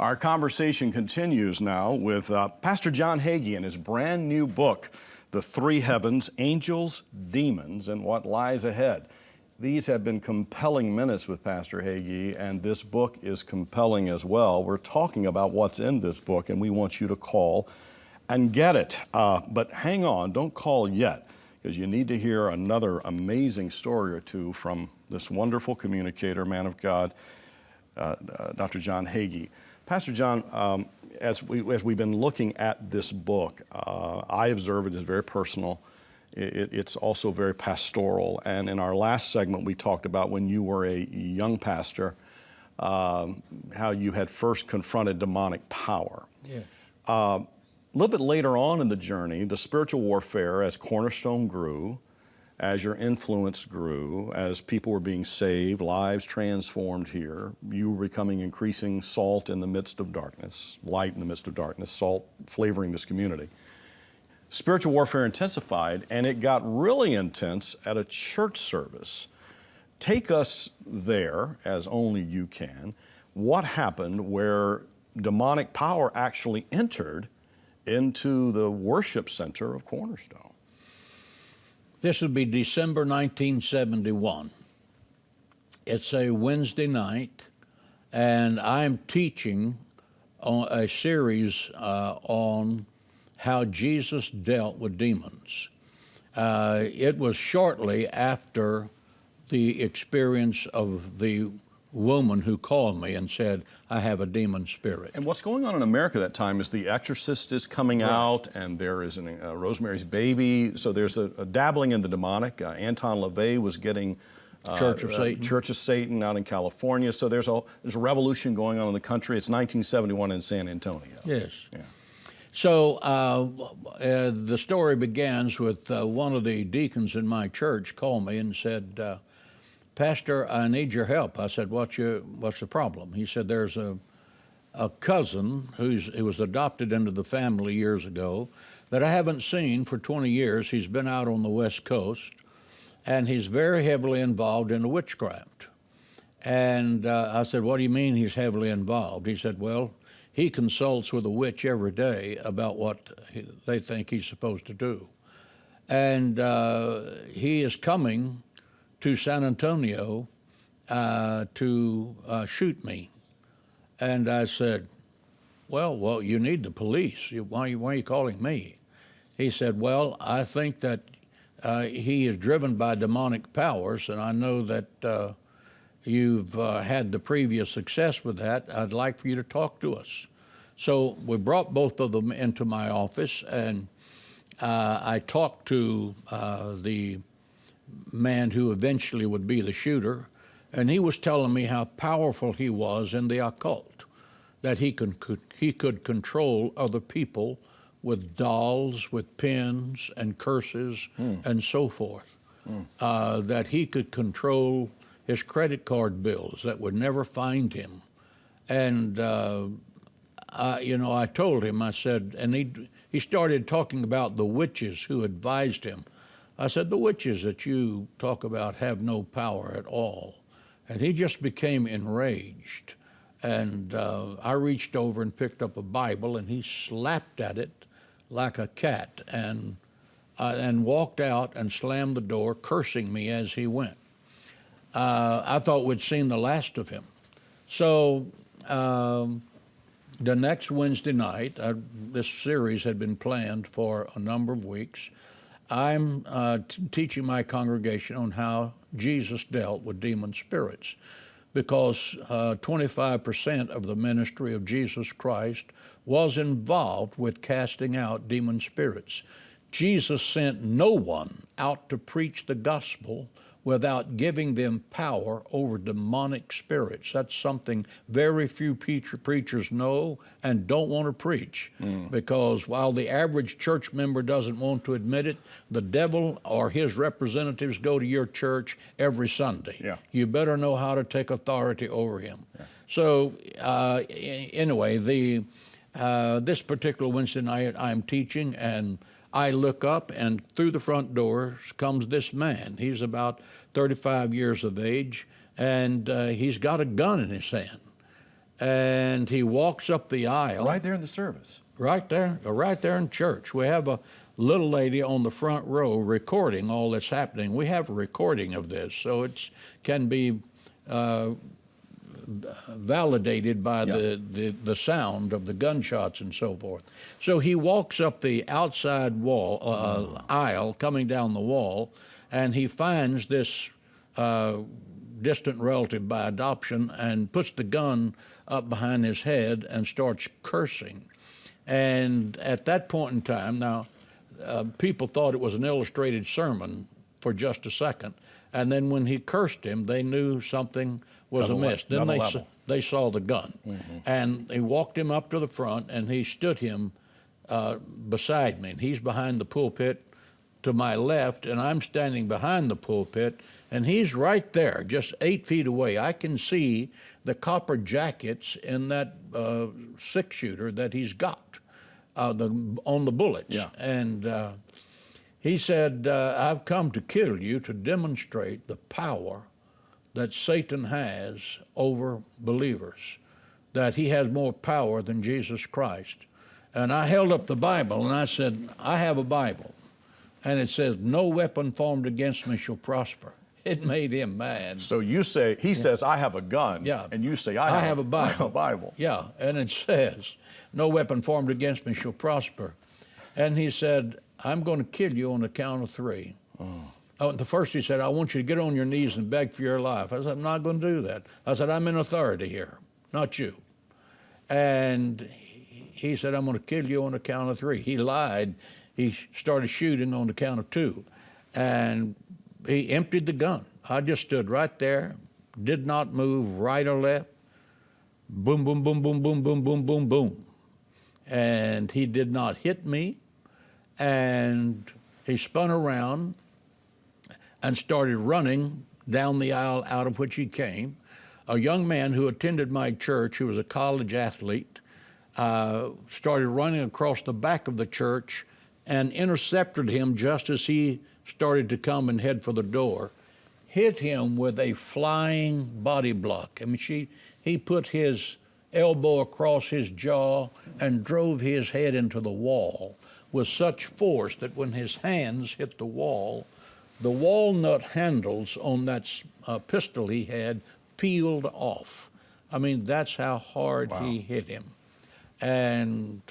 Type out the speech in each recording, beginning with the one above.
Our conversation continues now with Pastor John Hagee and his brand new book, The Three Heavens, Angels, Demons, and What Lies Ahead. These have been compelling minutes with Pastor Hagee, and this book is compelling as well. We're talking about what's in this book, and we want you to call and get it. But hang on, don't call yet, because you need to hear another amazing story or two from this wonderful communicator, man of God, Dr. John Hagee. Pastor John, as we've been looking at this book, I observe it as very personal. It's also very pastoral. And in our last segment, we talked about when you were a young pastor, how you had first confronted demonic power. Yeah. A little bit later on in the journey, the spiritual warfare as Cornerstone grew, as your influence grew, as people were being saved, lives transformed here, you were becoming increasing salt in the midst of darkness, light in the midst of darkness, salt flavoring this community. Spiritual warfare intensified, and it got really intense at a church service. Take us there, as only you can. What happened where demonic power actually entered into the worship center of Cornerstone? This would be December 1971. It's a Wednesday night, and I'm teaching on a series on how Jesus dealt with demons. It was shortly after the experience of the woman who called me and said, I have a demon spirit. And what's going on in America that time is The Exorcist is coming out, and there is Rosemary's Baby, so there's a dabbling in the demonic. Anton LaVey was getting Church of Satan. Church of Satan out in California, so there's a revolution going on in the country. It's 1971 in San Antonio. Yes. Yeah. So the story begins with one of the deacons in my church called me and said, Pastor, I need your help. I said, what's the problem? He said, there's a cousin who was adopted into the family years ago that I haven't seen for 20 years. He's been out on the West Coast, and he's very heavily involved in witchcraft. And I said, what do you mean he's heavily involved? He said, well, he consults with a witch every day about what they think he's supposed to do. And he is coming to San Antonio to shoot me. And I said, well, you need the police. Why are you calling me? He said, well, I think that he is driven by demonic powers, and I know that you've had the previous success with that. I'd like for you to talk to us. So we brought both of them into my office, and I talked to the man who eventually would be the shooter, and he was telling me how powerful he was in the occult, that he could control other people with dolls, with pins and curses and so forth, that he could control his credit card bills that would never find him. And I told him, I said, and he started talking about the witches who advised him. I said, the witches that you talk about have no power at all. And he just became enraged. And I reached over and picked up a Bible, and he slapped at it like a cat and walked out and slammed the door, cursing me as he went. I thought we'd seen the last of him. So the next Wednesday night, this series had been planned for a number of weeks. I'm teaching my congregation on how Jesus dealt with demon spirits, because 25% of the ministry of Jesus Christ was involved with casting out demon spirits. Jesus sent no one out to preach the gospel without giving them power over demonic spirits. That's something very few preachers know and don't want to preach, because while the average church member doesn't want to admit it, the devil or his representatives go to your church every Sunday. Yeah. You better know how to take authority over him. Yeah. So anyway, this particular Wednesday night I'm teaching, and I look up, and through the front door comes this man. He's about 35 years of age, and he's got a gun in his hand. and he walks up the aisle. Right there in the service. Right there in church. We have a little lady on the front row recording all that's happening. We have a recording of this, so it can be validated by the sound of the gunshots and so forth. So he walks up the outside wall, aisle, coming down the wall, and he finds this distant relative by adoption and puts the gun up behind his head and starts cursing. And at that point in time, now, people thought it was an illustrated sermon for just a second. And then when he cursed him, they knew something was amiss. Then they saw the gun. Mm-hmm. And he walked him up to the front, and he stood him beside me. And he's behind the pulpit to my left, and I'm standing behind the pulpit, and he's right there, just 8 feet away. I can see the copper jackets in that six-shooter that he's got on the bullets. Yeah. And he said, I've come to kill you to demonstrate the power that Satan has over believers, that he has more power than Jesus Christ. And I held up the Bible, and I said, I have a Bible. And it says, no weapon formed against me shall prosper. It made him mad. So you say, he says, I have a gun. Yeah. And you say, I have a Bible. I have a Bible. Yeah, and it says, no weapon formed against me shall prosper. And he said, I'm going to kill you on the count of three. Oh, the first he said, I want you to get on your knees and beg for your life. I said, I'm not going to do that. I said, I'm in authority here, not you. And he said, I'm going to kill you on the count of three. He lied. He started shooting on the count of two. And he emptied the gun. I just stood right there, did not move right or left. Boom, boom, boom, boom, boom, boom, boom, boom, boom. And he did not hit me. And he spun around and started running down the aisle out of which he came. A young man who attended my church, who was a college athlete, started running across the back of the church and intercepted him just as he started to come and head for the door, hit him with a flying body block. I mean, he put his elbow across his jaw and drove his head into the wall with such force that when his hands hit the walnut handles on that pistol he had peeled off. I mean, that's how hard he hit him. And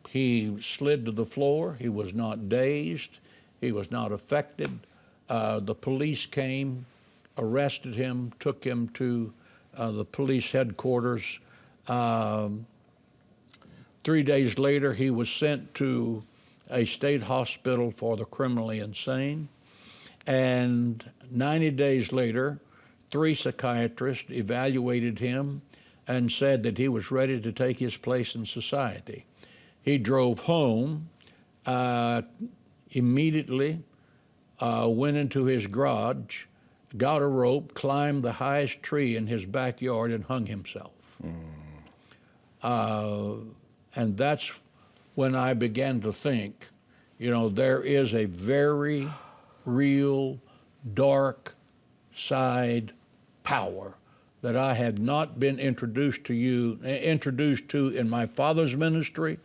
he slid to the floor. He was not dazed. He was not affected. The police came, arrested him, took him to the police headquarters. 3 days later, he was sent to a state hospital for the criminally insane. And 90 days later, 3 psychiatrists evaluated him and said that he was ready to take his place in society. He drove home, immediately went into his garage, got a rope, climbed the highest tree in his backyard, and hung himself. And that's when I began to think, there is a very real, dark side power that I have not been introduced to in my father's ministry,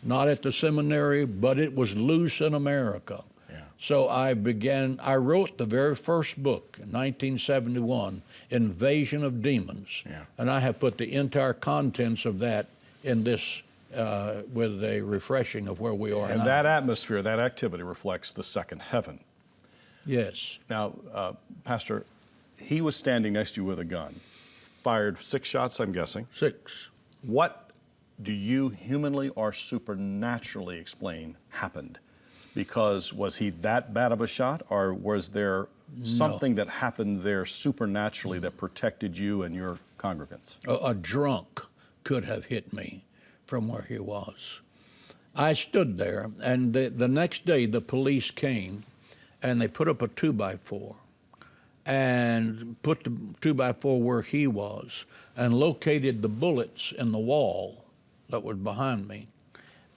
not at the seminary, but it was loose in America. Yeah. So I wrote the very first book in 1971, Invasion of Demons. Yeah. And I have put the entire contents of that in this with a refreshing of where we are now. And that atmosphere, that activity reflects the second heaven. Yes. Now, Pastor, he was standing next to you with a gun, fired 6 shots, I'm guessing. 6. What do you humanly or supernaturally explain happened? Because was he that bad of a shot, or was there something that happened there supernaturally that protected you and your congregants? A drunk could have hit me from where he was. I stood there, and the next day the police came, and they put up a 2x4 and put the 2x4 where he was and located the bullets in the wall that was behind me.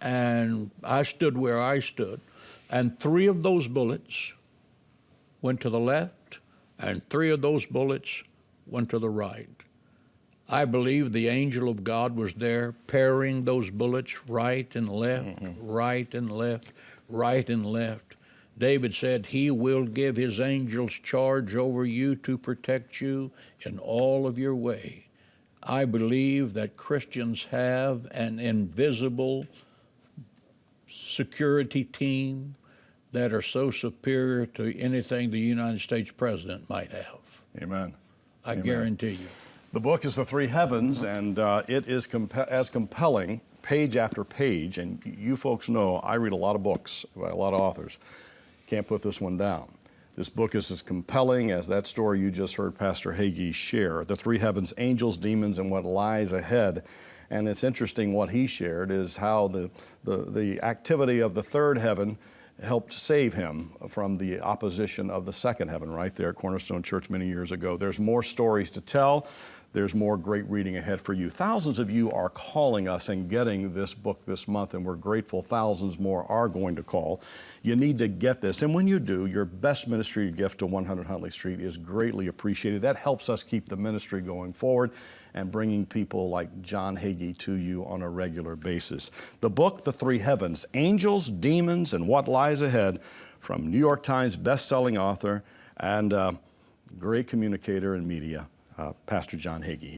And I stood where I stood, and 3 of those bullets went to the left, and 3 of those bullets went to the right. I believe the angel of God was there parrying those bullets right and left, right and left, right and left. David said, He will give His angels charge over you to protect you in all of your way. I believe that Christians have an invisible security team that are so superior to anything the United States president might have. Amen. I Amen. guarantee you. The book is The Three Heavens, and it is as compelling, page after page. And you folks know I read a lot of books by a lot of authors. Can't put this one down. This book is as compelling as that story you just heard Pastor Hagee share. The Three Heavens, Angels, Demons, and What Lies Ahead. And it's interesting what he shared is how the activity of the third heaven helped save him from the opposition of the second heaven right there at Cornerstone Church many years ago. There's more stories to tell. There's more great reading ahead for you. Thousands of you are calling us and getting this book this month, and we're grateful thousands more are going to call. You need to get this, and when you do, your best ministry gift to 100 Huntley Street is greatly appreciated. That helps us keep the ministry going forward and bringing people like John Hagee to you on a regular basis. The book, The Three Heavens, Angels, Demons, and What Lies Ahead, from New York Times best-selling author and great communicator in media, Pastor John Hagee.